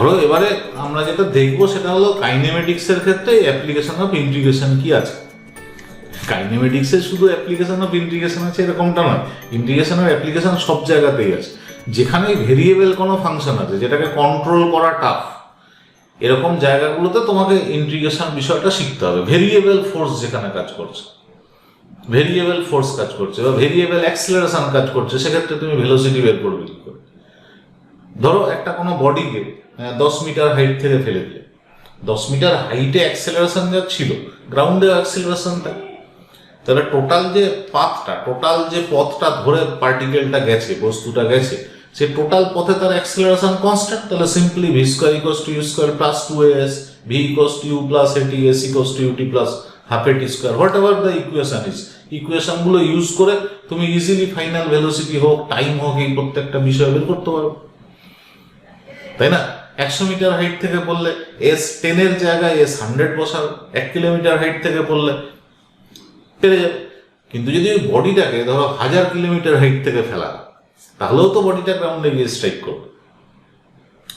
ধরো এবারে আমরা যেটা দেখবো সেটা হলো কাইনেমেটিক্সের ক্ষেত্রে অ্যাপ্লিকেশন অফ ইন্টিগ্রেশন কি আছে। কাইনেমেটিক্সে শুধু অ্যাপ্লিকেশন অফ ইন্টিগ্রেশন আছে এরকমটা নয়, ইন্টিগ্রেশনের অ্যাপ্লিকেশন সব জায়গাতেই আছে। যেখানে ভেরিয়েবল কোনো ফাংশন আছে যেটাকে কন্ট্রোল করা টাফ, এরকম জায়গাগুলোতে তোমাকে ইন্টিগ্রেশন বিষয়টা শিখতে হবে। ভেরিয়েবল ফোর্স যেখানে কাজ করছে, ভেরিয়েবল ফোর্স কাজ করছে বা ভেরিয়েবল অ্যাক্সিলারেশন কাজ করছে, সেক্ষেত্রে তুমি ভেলোসিটি বের করবে কি করে। ধরো একটা কোনো বডিকে 10 মিটার হাইট থেকে ফেলে দিলে, 10 মিটার হাইটে অ্যাক্সিলারেশন যা ছিল, গ্রাউন্ডে অ্যাক্সিলারেশনটা, তাহলে টোটাল যে পথটা ধরে পার্টিকেলটা গেছে, বস্তুটা গেছে, সে টোটাল পথে তার অ্যাক্সিলারেশন কনস্ট্যান্ট। তাহলে simply v square equals to u square plus 2as, v equals to u plus a t, s equals to u t plus half a t square, whatever the equation is. ইকুয়েশনগুলো use করে তুমি easily final velocity হোক, time হোক, এই প্রত্যেকটা বিষয় বের করতে পারো, তাই না? 100 মিটার হাইট থেকে পড়লে s10 এর জায়গায় s100 বসাও, 1 কিলোমিটার হাইট থেকে পড়লে পেরে যাবে। কিন্তু যদি ওই বডিটাকে ধরো 1000 কিলোমিটার হাইট থেকে ফেলা, তাহলেও তো বডিটা গ্রাউন্ডে গিয়ে স্ট্রাইক করবে,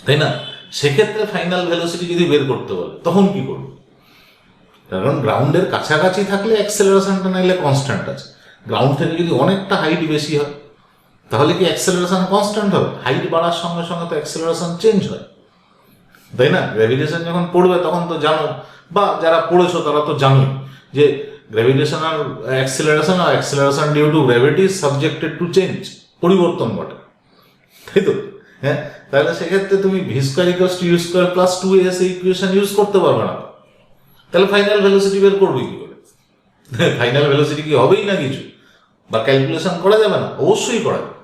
তাই না? সেক্ষেত্রে ফাইনাল ভেলোসিটি যদি বের করতে বলে তখন কি করবে? কারণ গ্রাউন্ডের কাছাকাছি থাকলে অ্যাক্সেলারেশনটা নাইলে কনস্ট্যান্ট আছে। গ্রাউন্ড থেকে যদি অনেকটা হাইট বেশি হয় তাহলে কি অ্যাক্সেলারেশন কনস্ট্যান্ট হবে? হাইট বাড়ার সঙ্গে সঙ্গে তো অ্যাক্সেলারেশন চেঞ্জ হয়, তাই না? গ্র্যাভিটেশন যখন পড়বে তখন তো জানো, বা যারা পড়েছো তারা তো জানোই যে গ্র্যাভিটেশনাল অ্যাক্সেলারেশন আর acceleration due to gravity is subjected to change, পরিবর্তন ঘটে, তাই তো? হ্যাঁ, তাহলে সেক্ষেত্রে তুমি v square equals to u square plus 2as equation use করতে পারবে না। তাহলে ফাইনাল ভেলোসিটি বের করবে কি করে? ফাইনাল ভেলোসিটি কি হবেই না কিছু, বা ক্যালকুলেশন করা যাবে না? অবশ্যই করা যাবে।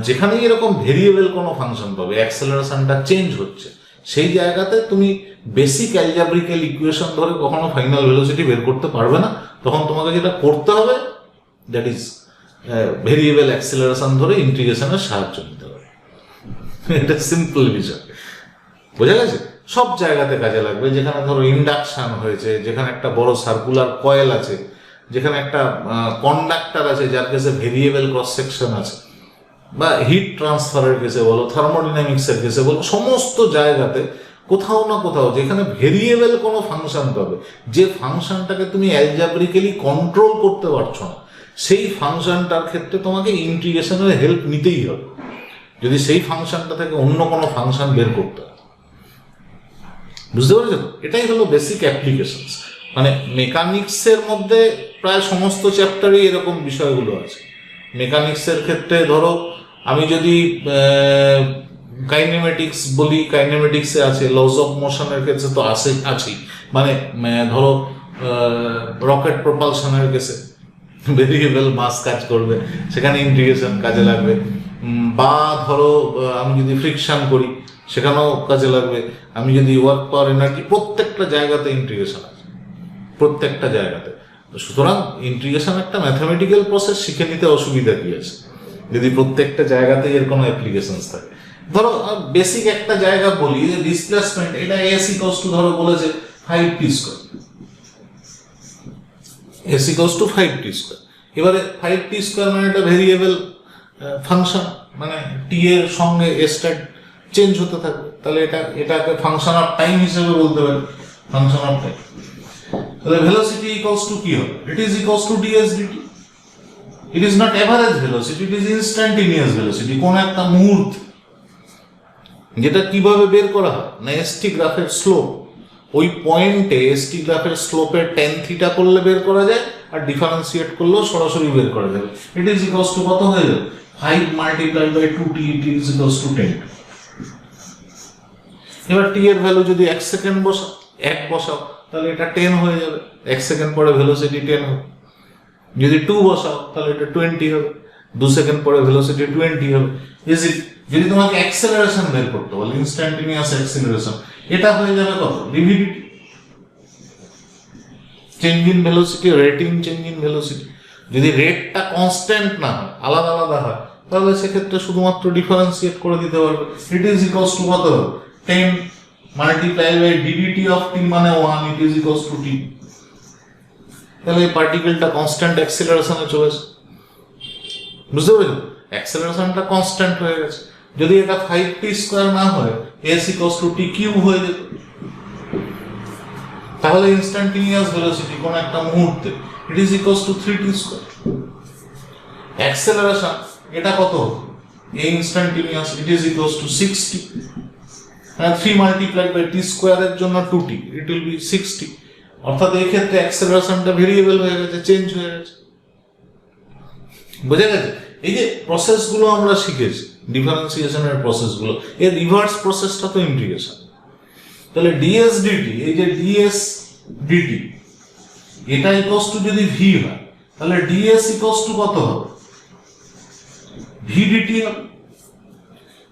যেখানেই এরকম ভেরিয়েবল কোনো ফাংশন পাবে, অ্যাক্সেলারেশনটা চেঞ্জ হচ্ছে, সেই জায়গাতে তুমি বেসিক অ্যালজাব্রিক্যাল ইকুয়েশন ধরে কখনো ফাইনাল ভেলোসিটি বের করতে পারবে না। তখন তোমাকে যেটা করতে হবে, দ্যাট ইজ ভেরিয়েবল অ্যাক্সেলারেশন ধরে ইন্টিগ্রেশনের সাহায্য নিতে হবে। এটা সিম্পল বিষয়, বোঝা গেছে? সব জায়গাতে কাজে লাগবে। যেখানে ধরো ইন্ডাকশন হয়েছে, যেখানে একটা বড় সার্কুলার কয়েল আছে, যেখানে একটা কন্ডাক্টর আছে যার কাছে ভেরিয়েবল ক্রস সেকশন আছে, বা হিট ট্রান্সফারের কেসে বলো, থার্মোডাইনামিক্সের কেসে বলো, সমস্ত জায়গাতে কোথাও না কোথাও যেখানে ভেরিয়েবল কোনো ফাংশন পাবে, যে ফাংশনটাকে তুমি অ্যালজাব্রিক্যালি কন্ট্রোল করতে পারছো না, সেই ফাংশনটার ক্ষেত্রে তোমাকে ইন্টিগ্রেশনের হেল্প নিতেই হবে, যদি সেই ফাংশনটা থেকে অন্য কোনো ফাংশন বের করতে হয়। বুঝতে পারছো তো? এটাই হলো বেসিক অ্যাপ্লিকেশনস। মানে মেকানিক্সের মধ্যে প্রায় সমস্ত চ্যাপ্টারই এরকম বিষয়গুলো আছে। মেকানিক্সের ক্ষেত্রে ধরো আমি যদি কাইনেমেটিক্স বলি, কাইনেমেটিক্সে আছে লস অফ মোশনের ক্ষেত্রে তো আছেই। মানে ধরো রকেট প্রপালশনের কেসে ভেরিয়েবল মাস কাজ করবে, সেখানে ইন্টিগ্রেশন কাজে লাগবে। বা ধরো আমি যদি ফ্রিকশন করি সেখানেও কাজে লাগবে। আমি যদি ওয়ার্ক পাওয়ার এনার্জি, প্রত্যেকটা জায়গাতে ইন্টিগ্রেশন আছে, প্রত্যেকটা জায়গাতে। সুতরাং ইন্টিগ্রেশন একটা ম্যাথামেটিক্যাল প্রসেস, শিখে নিতে অসুবিধা কি আছে যদি প্রত্যেকটা জায়গাতে এর কোনো অ্যাপ্লিকেশনস থাকে। ধরো বেসিক একটা জায়গা বলি যে ডিসপ্লেসমেন্ট, এটা এস ইকুয়ালস টু ধরো বলেছে 5t square, S equals two 5t square. এবারে 5t স্কয়ার মানে এটা ভেরিয়েবল ফাংশন, মানে টি এর সঙ্গে এসটা চেঞ্জ হতে থাকবে, তাহলে এটাকে ফাংশন অফ টাইম হিসেবে বলতে পারি, ফাংশন অফ টাইম। তাহলে ভেলোসিটি ইকুয়ালস টু কি হবে? ইট is equals two ds dt। It is not average velocity, it is instantaneous velocity. কোন একটা মুহূর্ত, যেটা কিভাবে বের করা হয় না, এসটি গ্রাফের স্লোপ, ওই পয়েন্টে এসটি গ্রাফের স্লোপের tan থিটা করলে বের করা যায়, আর ডিফারেন্সিয়েট করলেও সরাসরি বের করা যাবে। ইট ইজ ইকুয়ালস টু কত হয়ে যাবে? 5 multiplied by 2t, it is equals to 10। এবার টি এর ভ্যালু যদি 1 সেকেন্ড বসাও তাহলে এটা 10 হয়ে যাবে, 1 সেকেন্ড পরে ভেলোসিটি 10 হবে। যদি 2 বসাও তাহলে এটা 20 হবে, 2 সেকেন্ড পরে ভেলোসিটি 20 হবে। ইজি। যদি তোমাকে অ্যাক্সেলারেশন বের করতে বলে, ইনস্ট্যান্টেনিয়াস অ্যাক্সেলারেশন, এটা হয়ে যাবে কত? D v d t, change in velocity, rating change in velocity. যদি রেটটা কনস্ট্যান্ট না হয়, আলাদা আলাদা হয়, তাহলে সেক্ষেত্রে শুধুমাত্র ডিফারেন্সিয়েট করে দিতে পারবে। ইট ইজ ইকুয়ালস টু কত হবে? 10 মাল্টিপ্লাই বাই ডিডিটি অফ টি মানে 1, ইট ইজ ইকুয়ালস টু টি। তাহলে এই পার্টিকেলটা কনস্ট্যান্ট অ্যাক্সেলারেশনে চলেছে। বুঝতে পেরেছো? অ্যাক্সেলারেশনটা কনস্ট্যান্ট হয়ে গেছে। যদি এটা 5t স্কয়ার না হয়, s equals to t cube হয়ে যেত। তাহলে ইনস্ট্যান্টিনিয়াস ভেলোসিটি কোন একটা মুহূর্তে it is equals to 3t square. Acceleration এটা কত হতো, এই instantaneous it is equals to 60, and 3 multiplied by t square এর জন্য 2t, it will be 60। অর্থাৎ এই ক্ষেত্রে অ্যাক্সেলারেশনটা ভেরিয়েবল হয়ে গেছে, চেঞ্জ হয়ে গেছে। বুঝা গেছে? এই যে প্রসেসগুলো আমরা শিখেছি, ডিফারেন্সিয়েশনের প্রসেসগুলো, এর রিভার্স প্রসেসটা তো ইন্টিগ্রেশন। তাহলে ds dt, এই যে ds dt এটা ইকুয়ালস টু যদি v হয়, তাহলে ds ইকুয়ালস টু কত হবে, v dt হবে,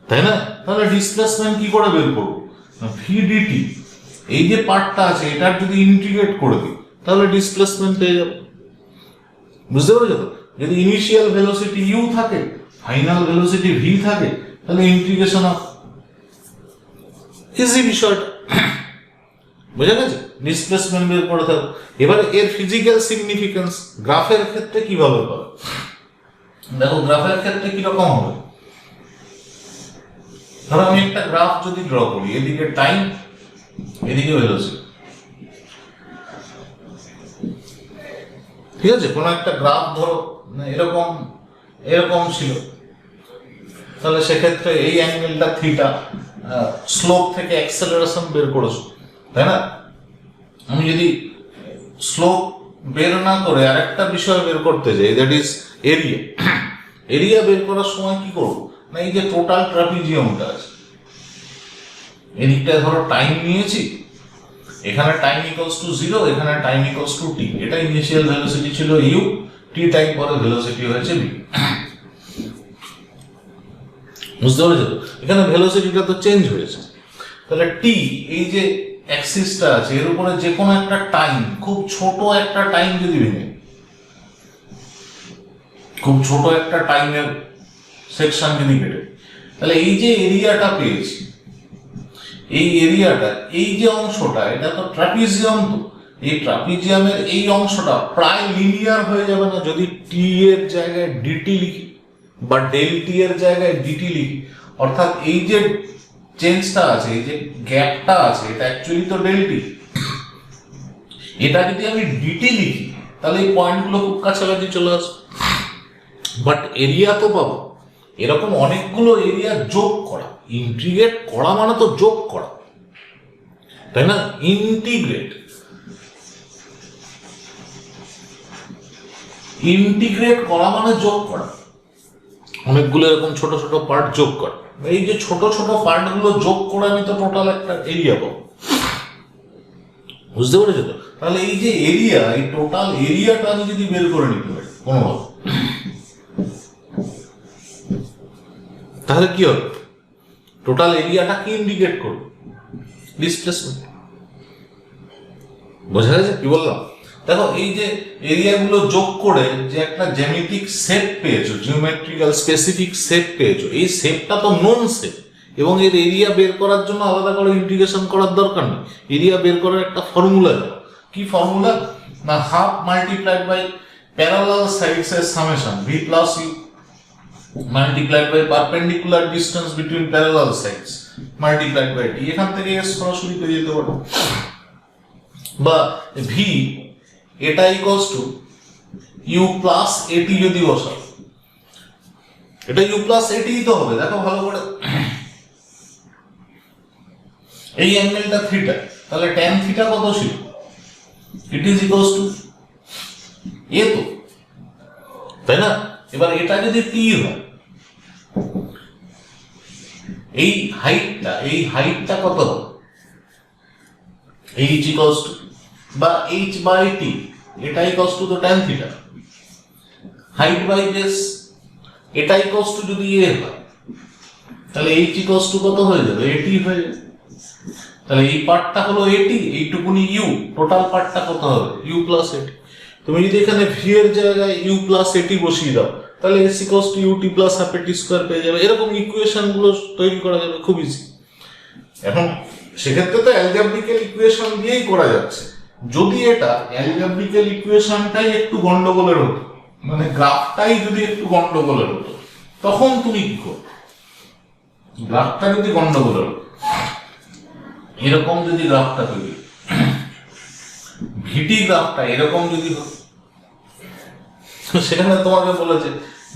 তাই না? তাহলে ডিসপ্লেসমেন্ট কি করে বের করব, v dt এই যে পার্টটা আছে এটার যদি ইন্টিগ্রেট করে দিই তাহলে ডিসপ্লেসমেন্ট পেয়ে যাবে। বুঝতে পেরেছো তো? যদি ইনিশিয়াল ভেলোসিটি u থাকে, ফাইনাল ভেলোসিটি v থাকে, তাহলে ইন্টিগ্রেশন অফ ইজি বিষয়টা। বুঝা গেছে? ডিসপ্লেসমেন্ট বের করে থাকবে। এবারে এর ফিজিক্যাল সিগনিফিকেন্স গ্রাফের ক্ষেত্রে কিভাবে পাবে, দেখো গ্রাফের ক্ষেত্রে কিরকম হবে। ধরো আমি একটা গ্রাফ যদি ড্র করি, এদিকে টাইম এদিকে ভেলোসিটি, ঠিক আছে? কোন একটা গ্রাফ ধরো এরকম এরকম ছিল, তাহলে সেক্ষেত্রে এই অ্যাঙ্গেলটা থিটা, স্লোপ থেকে অ্যাক্সেলারেশন বের করেছো, তাই না? আমি যদি স্লোপ বের না করে আরেকটা বিষয় বের করতে যাই, দ্যাট ইজ এরিয়া। এরিয়া বের করার সময় কি করব না, এই যে টোটাল ট্রাপিজিয়ামটা আছে, এদিকটা ধরো টাইম নিয়েছি, এখানে টাইম ইকুয়ালস টু 0, এখানে টাইম ইকুয়ালস টু t, এটা ইনিশিয়াল ভেলোসিটি ছিল u, t টাইম পরে ভেলোসিটি হয়েছে v। বুঝতে পেরেছো তো? এখানে ভেলোসিটিটা তো চেঞ্জ হয়েছে। তাহলে t এই যে অ্যাক্সিসটা আছে এর উপরে যে কোনো একটা টাইম, খুব ছোট একটা টাইম যদি ভেঙে, খুব ছোট একটা টাইমের সেকশন যদি কেটে, তাহলে এই যে এরিয়াটা পেয়েছি, এই এরিয়াটা, এই যে অংশটা, এটা তো ট্রাপিজিয়াম, তো এই ট্রাপিজিয়ামের এই অংশটা প্রায় লিনিয়ার হয়ে যাবে না যদি টি এর জায়গায় ডিটি লিখি বা ডেল টি এর জায়গায় ডিটি লিখি। অর্থাৎ এই যে চেঞ্জটা আছে, এই যে গ্যাপটা আছে, এটা অ্যাকচুয়ালি তো ডেল টি। এটা যদি আমি ডিটি লিখি তাহলে এই পয়েন্টগুলো খুব কাছাকাছি চলে আসবে, বাট এরিয়া তো পাবো। এরকম অনেকগুলো এরিয়া যোগ করা, ইন্টিগ্রেট করা মানে তো যোগ করা, তাই না? ইন্টিগ্রেট করা মানে যোগ করা, অনেকগুলো এরকম ছোট ছোট পার্ট যোগ করা। এই যে ছোট ছোট পার্টগুলো যোগ করে আমি তো টোটাল একটা এরিয়া পাবো। বুঝতে পেরেছো তো? তাহলে এই যে এরিয়া, এই টোটাল এরিয়াটা আমি যদি বের করে নিতে পারি কোনোভাবে, তাহলে কি হবে, টোটাল এরিয়াটা কি ইন্ডিকেট করবে, ডিসপ্লেসমেন্ট। বোঝা গেছে কি বললাম? দেখো এই যে এরিয়াগুলো যোগ করে যে একটা জ্যামিতিক শেপ পেয়েছো, জিওমেট্রিক্যাল স্পেসিফিক শেপ পেয়েছো, এই শেপটা তো নন শেপ, এবং এর এরিয়া বের করার জন্য আলাদা করে ইন্টিগ্রেশন করার দরকার নেই। এরিয়া বের করার একটা ফর্মুলা দাও। কি ফর্মুলা না, half multiplied by parallel sides এর summation v plus u multiplied by perpendicular distance between parallel sides multiplied by t। এখান থেকে সরাসরি পেয়ে যেতে পারো, বা v এটা equals two u plus at যদি বসাও, এটা u প্লাস at তো হবে। দেখো ভালো করে, এই অ্যাঙ্গেলটা থিটা, তাহলে tan থিটা কত ছিল, ইট ইজ ইকুয়ালস টু a, তো তাই না? এবার এটা যদি t হয়, এই হাইটটা কত হবে, h ইকুয়ালস টু বা h বাই t, এটা ইকুয়ালস টু তো tan theta, height by base, এটা ইকুয়ালস টু যদি a হয় তাহলে h ইকুয়ালস টু কত হয়ে যাবে, at হয়ে যাবে। তাহলে এই পার্টটা হলো at, এইটুকুনি u, টোটাল পার্টটা কত হবে, u প্লাস at। তুমি যদি এখানে v এর জায়গায় u প্লাস at বসিয়ে দাও তাহলে s equals two ut plus half at square পেয়ে যাবে। এরকম ইকুয়েশন গুলো তৈরি করা যাবে খুব ইজি। এখন সেক্ষেত্রে তো অ্যালজেব্রিক্যাল ইকুয়েশন দিয়েই করা যাচ্ছে। যদি এটা অ্যালজেব্রিক্যাল ইকুয়েশনটাই একটু গন্ডগোলের হতো, মানে গ্রাফটাই যদি একটু গন্ডগোলের হতো, তখন তুমি কি করবে, গ্রাফটা যদি গন্ডগোলের হতো এরকম যদি গ্রাফটা তৈরি, ভিটি গ্রাফটা এরকম যদি সেখানে তোমাকে বলেছে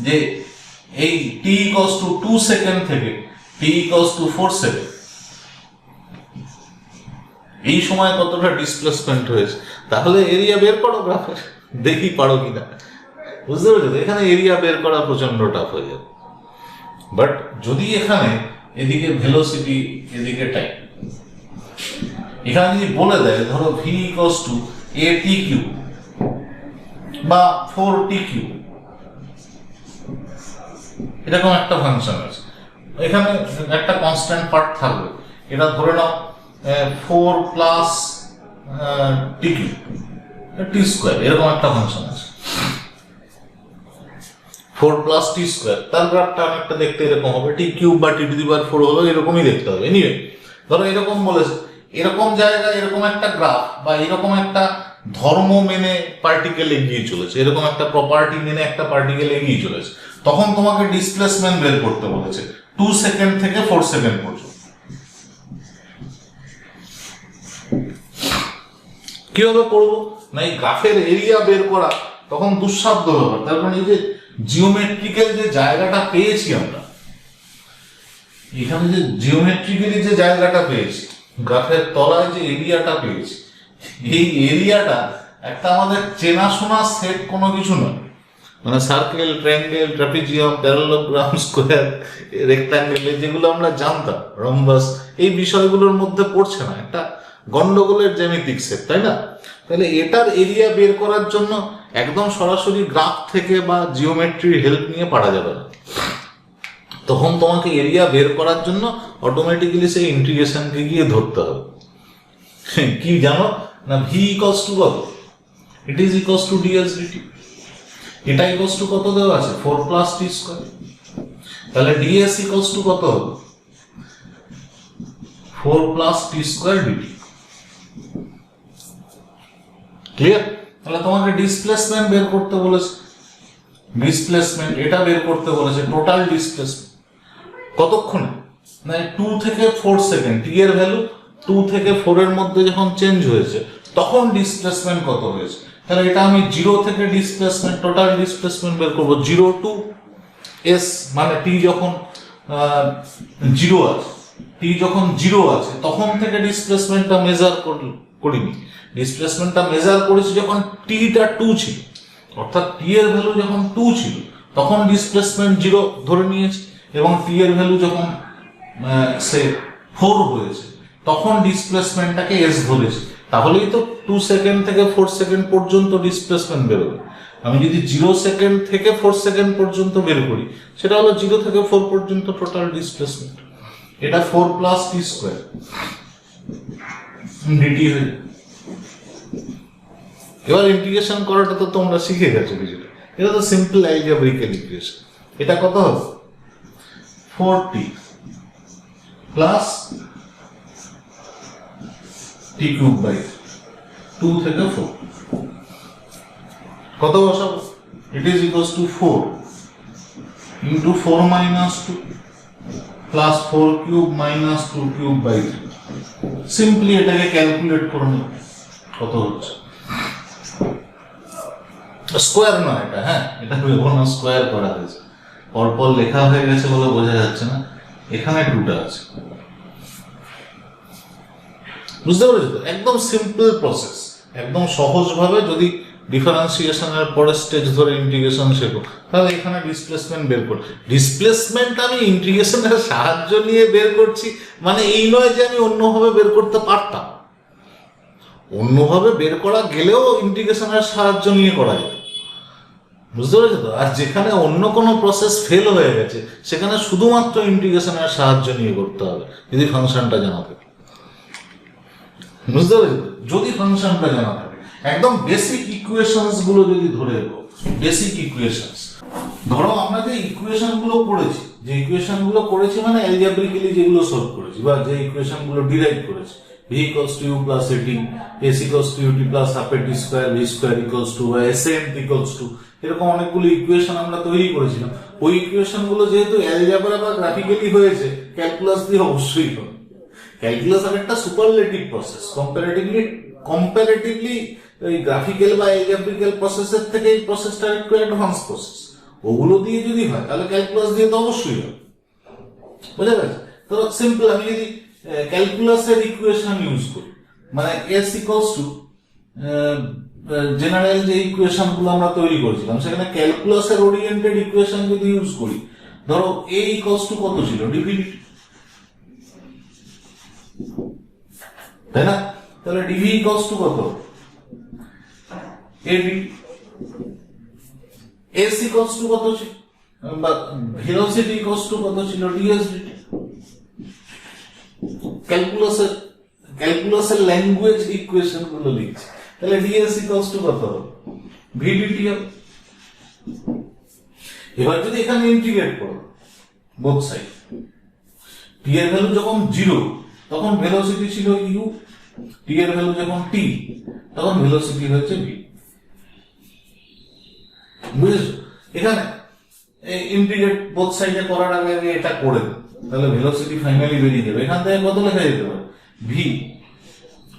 যে এই টি ইকুয়ালস টু 2 সেকেন্ড থেকে টি ইকুয়ালস টু 4 সেকেন্ড এই সময় কতটা ডিসপ্লেসমেন্ট হয়েছে, তাহলে এরিয়া বের করো গ্রাফের, দেখি পারো কিনা। বুঝতে পেরেছো? এখানে এরিয়া বের করা প্রচন্ড টাফ হয়ে যাবে। বাট যদি এখানে এদিকে ভেলোসিটি এদিকে টাইম, এখানে যদি বলে দেয় ধরো v equals to a t q বা 4 টি কিউ, এরকম একটা ফাংশন আছে, এখানে একটা কনস্ট্যান্ট পার্ট থাকবে, এটা ধরে নাও 4 plus t q t square, এরকম একটা ফাংশন আছে 4 প্লাস টি স্কোয়ার, তার গ্রাফটা অনেকটা দেখতে এরকম হবে, টি কিউব বা টি টু দি পাওয়ার 4 হলো এরকমই দেখতে হবে। এনিওয়ে ধরো এরকম বলেছে, এরকম জায়গায় এরকম একটা গ্রাফ বা এরকম একটা ধর্ম মেনে পার্টিকেল এগিয়ে চলেছে, এরকম একটা প্রপার্টি মেনে একটা পার্টিকেল এগিয়ে চলেছে, তখন তোমাকে ডিসপ্লেসমেন্ট বের করতে বলেছে 2 সেকেন্ড থেকে 4 সেকেন্ড পর্যন্ত। কিভাবে করবো না, এই গ্রাফের এরিয়া বের করা তখন দুঃসাধ্য ব্যাপার। তার কারণ এই যে জিওমেট্রিক্যাল যে জায়গাটা পেয়েছি আমরা, এখানে যে জিওমেট্রিক্যালি যে জায়গাটা পেয়েছি, গ্রাফের তলায় যে এরিয়াটা পেয়েছি, এই এরিয়াটা একটা আমাদের চেনাশোনা সেট কোনো কিছু নয়। মানে circle, triangle, trapezium, parallelogram, square, rectangle, যেগুলো আমরা জানতাম, রম্বাস, এই বিষয়গুলোর মধ্যে পড়ছে না, একটা গন্ডগোলের জ্যামিতিক সেট, তাই না? তাহলে এটার এরিয়া বের করার জন্য একদম সরাসরি গ্রাফ থেকে বা জিওমেট্রির হেল্প নিয়ে পারা যাবে না, তখন তোমাকে এরিয়া বের করার জন্য অটোমেটিক্যালি সেই ইন্টিগ্রেশনকে গিয়ে ধরতে হবে। কি জানো না, ভি ইকুয়ালস টু কত, it is equals to ds dt, এটা ইকুয়ালস টু কত দেওয়া আছে 4 প্লাস টি স্কোয়ার, তাহলে ডিএস ইকুয়ালস টু কত হবে 4 plus t square dt. Clear? তাহলে তোমাকে ডিসপ্লেসমেন্ট বের করতে বলেছে, ডিসপ্লেসমেন্ট এটা বের করতে বলেছে, টোটাল ডিসপ্লেসমেন্ট কতক্ষণে না 2 থেকে 4 সেকেন্ড, টি এর ভ্যালু 2 থেকে 4 এর মধ্যে যখন চেঞ্জ হয়েছে তখন ডিসপ্লেসমেন্ট কত হয়েছে। তাহলে এটা আমি 0 থেকে ডিসপ্লেসমেন্ট, টোটাল ডিসপ্লেসমেন্ট বের করবো 0 টু এস, মানে টি যখন 0 আছে, টি যখন 0 আছে তখন থেকে ডিসপ্লেসমেন্টটা মেজার করিনি, ডিসপ্লেসমেন্টটা মেজার করেছি যখন টিটা 2 ছিল, অর্থাৎ টি এর ভ্যালু যখন 2 ছিল তখন ডিসপ্লেসমেন্ট 0 ধরে নিয়েছি, এবং টি এর ভ্যালু যখন সে 4 হয়েছে তখন ডিসপ্লেসমেন্টটাকে এস ধরেছি, তাহলেই তো 2 সেকেন্ড থেকে 4 সেকেন্ড পর্যন্ত ডিসপ্লেসমেন্ট বেরোবে। আমি যদি 0 সেকেন্ড থেকে 4 সেকেন্ড পর্যন্ত বের করি, সেটা হলো 0 থেকে 4 পর্যন্ত টোটাল ডিসপ্লেসমেন্ট, এটা 4 প্লাস টি স্কোয়ার ডিটি হয়ে। এবার ইন্টিগ্রেশন করাটা তো তোমরা শিখে গেছো কিছুটা, এটা তো সিম্পল অ্যালজেব্রিক্যাল ইকুয়েশন। এটা কত হবে 4t plus T cube by 2 থেকে 4 কত বসাবো, it is equals to 4 into 4 minus 2 plus 4 cube minus 2 cube by 3। Simply এটাকে ক্যালকুলেট করে নেব কত হচ্ছে, স্কোয়ার নয় এটা, হ্যাঁ এটা কোনো স্কোয়ার করা হয়েছে, পরপর লেখা হয়ে গেছে বলে বোঝা যাচ্ছে না, এখানে 2টা আছে। বুঝতে পেরেছো তো? একদম সিম্পল প্রসেস, একদম সহজভাবে যদি ডিফারেন্সিয়েশনের পরের স্টেজ ধরে ইন্টিগ্রেশন শেখো, তাহলে এখানে ডিসপ্লেসমেন্ট বের কর। ডিসপ্লেসমেন্ট আমি ইন্টিগ্রেশনের সাহায্য নিয়ে বের করছি মানে এই নয় যে আমি অন্যভাবে বের করতে পারতাম, অন্যভাবে বের করা গেলেও ইন্টিগ্রেশনের সাহায্য নিয়ে করা যেত। বুঝতে পেরেছো তো? আর যেখানে অন্য কোনো প্রসেস ফেল হয়ে গেছে সেখানে শুধুমাত্র ইন্টিগ্রেশনের সাহায্য নিয়ে করতে হবে, যদি ফাংশনটা জানা থাকে। বুঝতে পেরেছো? যদি ফাংশনটা জানা থাকে, একদম বেসিক ইকুয়েশনস গুলো যদি ধরে রাখো, বেসিক ইকুয়েশনস ধরো আমরা যে ইকুয়েশন গুলো করেছি, যে ইকুয়েশন গুলো করেছি মানে অ্যালজেব্রিক্যালি যেগুলো সলভ করেছি বা যে ইকুয়েশন গুলো ডিরাইভ করেছি, v equals to u plus at, s equals to ut plus half at square, v square equals to sn equals to, এরকম অনেকগুলো ইকুয়েশন আমরা তৈরি করেছিলাম। ওই ইকুয়েশন গুলো যেহেতু অ্যালজেব্রা বা গ্রাফিক্যালি হয়েছে, ক্যালকুলাস দিয়ে অবশ্যই হবে, ক্যালকুলাস আর একটা সুপারলেটিভ প্রসেস, কম্পারেটিভলি ওই গ্রাফিক্যাল বা অ্যালজেব্রিক্যাল প্রসেসের থেকে এই প্রসেসটা একটু অ্যাডভান্স প্রসেস। ওগুলো দিয়ে যদি হয় তাহলে ক্যালকুলাস দিয়ে তো অবশ্যই হবে, বুঝা গেছে? তো সিম্পল, আমি যদি ক্যালকুলাসের ইকুয়েশন ইউজ করি, মানে এস ইকুয়ালস টু জেনারেল যে ইকুয়েশন গুলো আমরা তৈরি করেছিলাম, সেখানে ক্যালকুলাসের ওরিয়েন্টেড ইকুয়েশন যদি ইউজ করি, ধরো এ ইকুয়ালস টু কত ছিল, ডিভিডিটি, তাই না? তাহলে ডিভি ইকুয়ালস টু কত, এডি। এস ইকুয়ালস টু কত ছিল, বা ভেলোসিটি ইকুয়ালস টু কত ছিল, ডিএসডিটি। ক্যালকুলাসের ল্যাঙ্গুয়েজ ইকুয়েশন গুলো লিখছি, তাহলে ডিএস ইকুয়ালস টু কত হবে, ভিডিটি হবে। এবার যদি এখানে ইন্টিগ্রেট করো বোথ সাইড, টি এর ভ্যালু যখন 0 তখন ভেলোসিটি ছিল ইউ, টি এর ভ্যালু যখন টি তখন ভেলোসিটি হচ্ছে ভি, বুঝেছো? এখানে ইন্টিগ্রেট বোথ সাইডে করার আগে এটা করে দেব, তাহলে ভেলোসিটি ফাইনালি বেরিয়ে যাবে। এখান থেকে কত লেখা যেতে পারে, ভি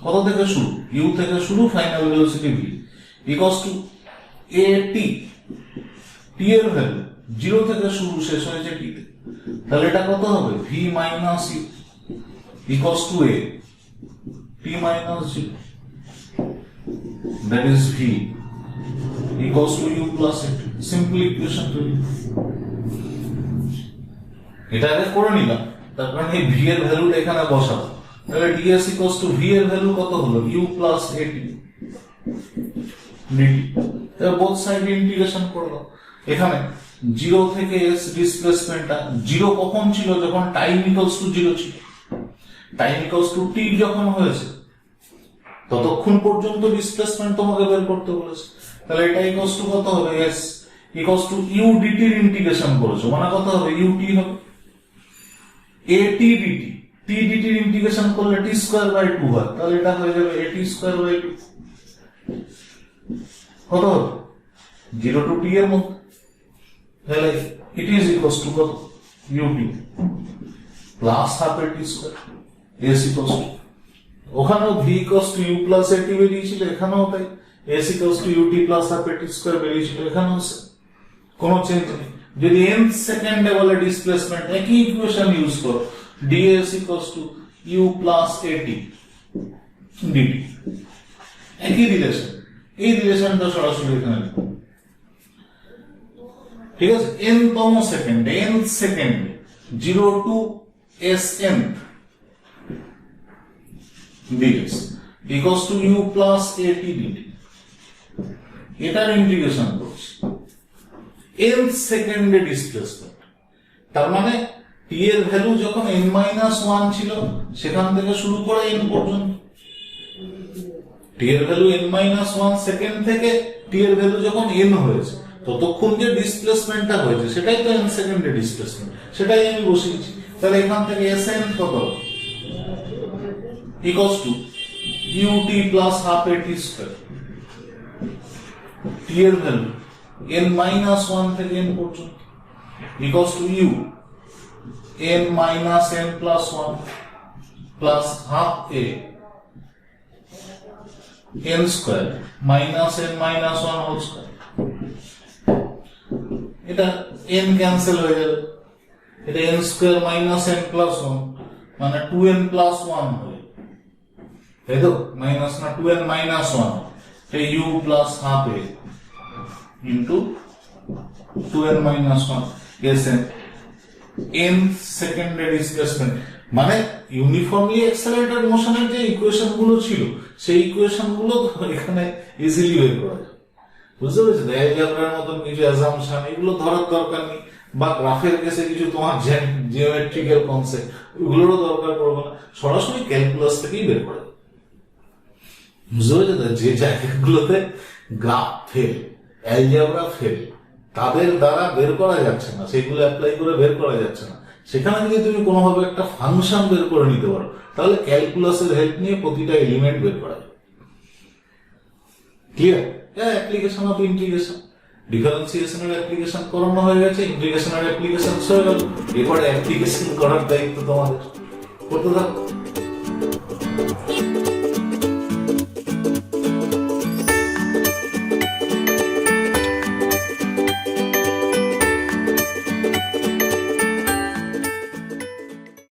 কত থেকে শুরু, ইউ থেকে শুরু, final velocity v equals to a t, t এর ভ্যালু 0 থেকে শুরু, শেষ হয়েছে টি তে, তাহলে এটা কত হবে, v minus u equals to a t minus 0, that is v equals to u plus a t. Simple equation to you. এটা আগে করে নিলাম, তারপর এই v এর ভ্যালুটা এখানে বসাবো, তাহলে ds equals to v এর ভ্যালু কত হলো, u plus at dt। তাহলে বোথ সাইড ইন্টিগ্রেশন করলাম। এখানে 0 থেকে s ডিসপ্লেসমেন্টটা 0 কখন ছিল, যখন টাইম ইকুয়ালস টু 0 ছিল। টাইম ইকুয়ালস টু t যখন হয়েছে ততক্ষণ পর্যন্ত ডিসপ্লেসমেন্ট তোমাকে বের করতে বলেছে, তাহলে এটা ইকুয়ালস টু কত হবে, s equals two u dt এর ইন্টিগ্রেশন করেছো, মানে কত হবে, ut হবে at dt, t dt এর ইন্টিগ্রেশন করলে t স্কয়ার বাই 2 হয়, তাহলে এটা হয়ে যাবে at স্কয়ার বাই 2, কত হবে 0 টু t এর মধ্যে, তাহলে it is equals to কত, ut plus half at square, s equals to, ওখানেও v equals to u plus at বেরিয়েছিল, এখানেও তাই s equals to ut plus half at square বেরিয়েছিল, এখানেও কোনো চেঞ্জ নেই। যদি n সেকেন্ডে বলে ডিসপ্লেসমেন্ট, একই ইকুয়েশন ইউজ করো, ds equals to u plus at dt, একই রিলেশন, এই রিলেশনটা সরাসরি এখানে লিখো, ঠিক আছে? n তম সেকেন্ডে, n সেকেন্ডে 0 to sn ds equals to u plus at dt, এটার ইন্টিগ্রেশন করছি n সেকেন্ডে ডিসপ্লেসমেন্ট, তার মানে t এর ভ্যালু যখন n-1 ছিল সেখান থেকে শুরু করে n পর্যন্ত, t এর ভ্যালু n-1 সেকেন্ড থেকে t এর ভ্যালু যখন n হয়েছে ততক্ষণ যে ডিসপ্লেসমেন্টটা হয়েছে সেটাই তো n সেকেন্ডে ডিসপ্লেসমেন্ট, সেটাই আমি বসিয়েছি। তাহলে এখান থেকে sn কত equals to ut plus half at square, t এর ভ্যালু n-1 থেকে n পর্যন্ত equals to u n-n plus 1 plus half a n square minus n minus 1 whole square, এটা n ক্যান্সেল হয়ে যাবে, এটা n square minus n plus 1 মানে 2n plus 1 হবে, তাই তো, মাইনাস না 2n minus 1, তাই u plus half a into 2n minus 1 sn, n সেকেন্ডের ডিসপ্লেসমেন্ট, মানে ইউনিফর্মলি অ্যাক্সেলারেটেড মোশনের যে ইকুয়েশন গুলো ছিল সেই ইকুয়েশন গুলো এখানে ইজিলি বের করা যায়, বুঝতে পেরেছো? অ্যালজেব্রার মতন কিছু অ্যাজাম্পশন এগুলো ধরার দরকার নেই, বা গ্রাফের কেসে কিছু তোমার জিওমেট্রিক্যাল কনসেপ্ট ওগুলোরও দরকার পড়বে না, সরাসরি ক্যালকুলাস থেকেই বের করা যায়, বুঝতে পেরেছো? যে জায়গাগুলোতে গ্রাফ ফেল, অ্যালজেব্রা ফেল, তাদের দ্বারা বের করা যাচ্ছে না, সেগুলো অ্যাপ্লাই করে বের করা যাচ্ছে না, সেখানে যদি তুমি কোনোভাবে একটা ফাংশন বের করে নিতে পারো তাহলে ক্যালকুলাসের হেল্প নিয়ে প্রতিটা এলিমেন্ট বের করা যায়। ক্লিয়ার? অ্যাপ্লিকেশন অফ ইন্টিগ্রেশন, ডিফারেন্সিয়েশনের অ্যাপ্লিকেশন করানো হয়ে গেছে, ইন্টিগ্রেশনের অ্যাপ্লিকেশন হয়ে গেল, এরপরে অ্যাপ্লিকেশন করার দায়িত্ব তোমাদের, করতে থাকো।